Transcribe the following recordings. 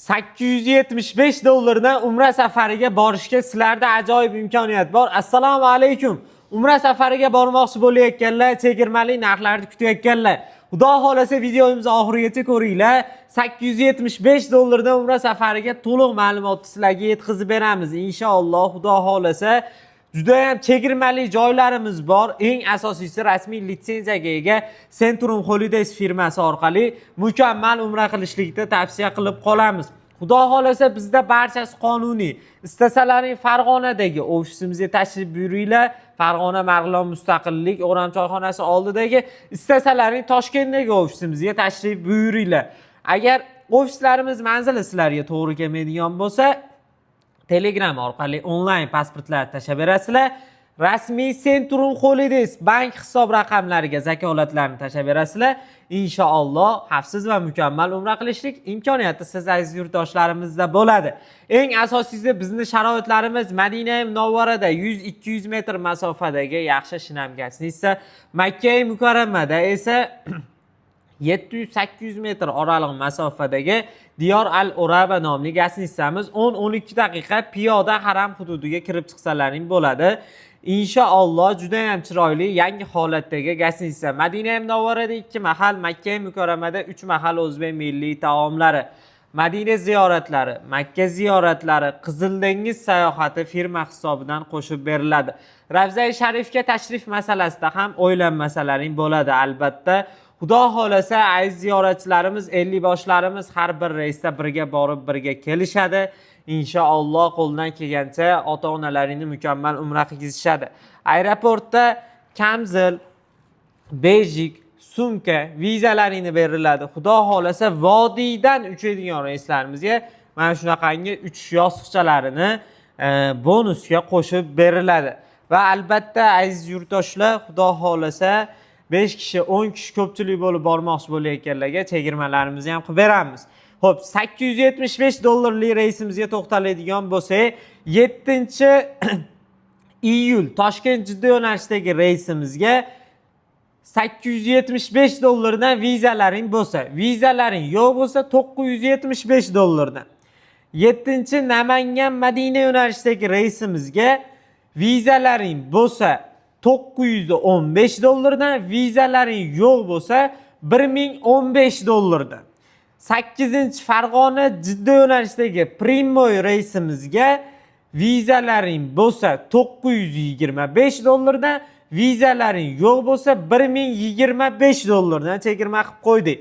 875 dollardan Umra safariga borishga sizlarda ajoyib imkoniyat bor. Assalomu alaykum. Umra safariga bormoqchi bo'layotganlar, chegirmali narxlarni kutayotganlar. Xudo xolasa videomizni oxirigacha ko'ringlar. 875 dollardan Umra safariga to'liq ma'lumotni sizlarga yetkazib beramiz. Inshaalloh, Xudo xolasa juda ham chegirmali joylarimiz bor. Eng asosiysi rasmiy litsenziyaga ega Centrum Holidays firmasi orqali mukammal umra qilishlikni tavsiya qilib qolamiz. Xudo xolasa bizda barchasi qonuniy. Istasalaring Farg'onadagi ofisimizga tashrif buyuringlar. Farg'ona Marg'ilon Mustaqillik O'ram choyxonasi oldidagi, istasalaring Toshkentdagi ofisimizga tashrif buyuringlar. Agar ofislarimiz manzili sizlarga to'g'ri kelmaydigan bo'lsa, Telegram orqali onlayn pasportlar tashlab berasizlar. Rasmiy Centrum Holidays bank hisob raqamlariga zakolatlarni tashlab berasizlar. Inshaalloh xavfsiz va mukammal umra qilishlik imkoniyati siz aziz yurtdoshlarimizda bo'ladi. Eng asosiysi bizning sharoitlarimiz Madina Munavvarada 100-200 metr masofadagi yaxshi shinam gastnitsa, Makka Mukarramada esa 700-800 metr oraliq masofadagi Diyor Al-Uraba nomli gastnitsamiz 10-12 daqiqa piyoda haram hududiga kirib chiqsalaring bo'ladi. Inshaalloh juda ham chiroyli yangi holatdagi gastnitsa. Madina Munavvarada 2 mahal, Makka Mukarramada 3 mahal o'zbek milliy taomlari, Madina ziyoratlari, Makka ziyoratlari, Qizil dengiz sayohati firma hisobidan qo'shib beriladi. Ravza-i Sharifga tashrif masalasida ham o'ylanmasalaring bo'ladi albatta. Xudo xolasa aziz ziyoratchilarimiz 50 boshlarimiz har bir reysda birga borib birga kelishadi. Inshaalloh qo'ldan kelgancha ota-onalaringni mukammal umra qilishadi. Aeroportda kamzil, bejik, sumka, vizalaringni beriladi. Xudo xolasa vodiydan uchadigan reyslarimizga mana shunaqangi uchish yostiqchalarini bonusga qo'shib beriladi. Va albatta aziz yurtdoshlar, xudo xolasa 5 kishi, 10 kishi ko'pchilik bo'lib bormoqchi bo'layotganlarga chegirmalarimizni ham qilib beramiz. Xo'p, 875 dollarlik reysimizga to'xtaladigan bo'lsak, 7-iyul Toshkent-Jidda yo'nalishidagi reysimizga 875 dollardan vizalaring bo'lsa, vizalaring yo'q bo'lsa 975 dollardan. 7-Namangan Madina yo'nalishidagi reysimizga vizalaring bo'lsa 915 dollardan, vizalaring yo'q bo'lsa 1015 dollardan. 8-Farg'ona Jidda yo'nalishidagi Primoy reysimizga vizalaring bo'lsa 925 dollardan, vizalaring yo'q bo'lsa 1025 dollardan chegirma qilib qo'ydik.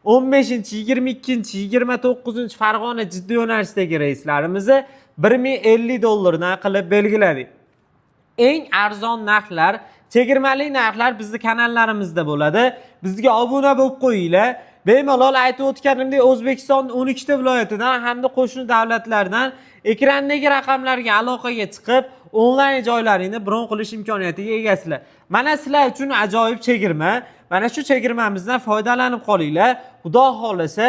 15-22-29 Farg'ona Jidda yo'nalishidagi reyslarimizni 1050 dollardan qilib belgiladik. Eng arzon narxlar, chegirmali narxlar bizning kanallarimizda bo'ladi. Bizga obuna bo'lib qo'yinglar. Bemalol aytib o'tganimdek, O'zbekiston 12 ta viloyatidan hamda qo'shni davlatlardan ekrandagi raqamlarga aloqaga chiqib, onlayn joylaringni bron qilish imkoniyatiga egasizlar. Mana sizlar uchun ajoyib chegirma. Mana shu chegirmamizdan foydalanib qolinglar. Xudo xolasa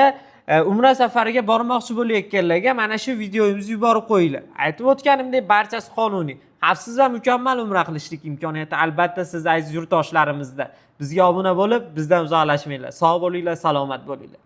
umra safariga bormoqchi bo'layotganlarga mana shu videomizni yuborib qo'yinglar. Aytib o'tganimdek, barchasi qonuniy. Xavfsiz va mukammal umra qilishlik imkoniyati albatta siz aziz yurtdoshlarimizda. Bizga obuna bo'lib, bizdan uzoqlashmanglar. Sog' bo'linglar, salomat bo'linglar.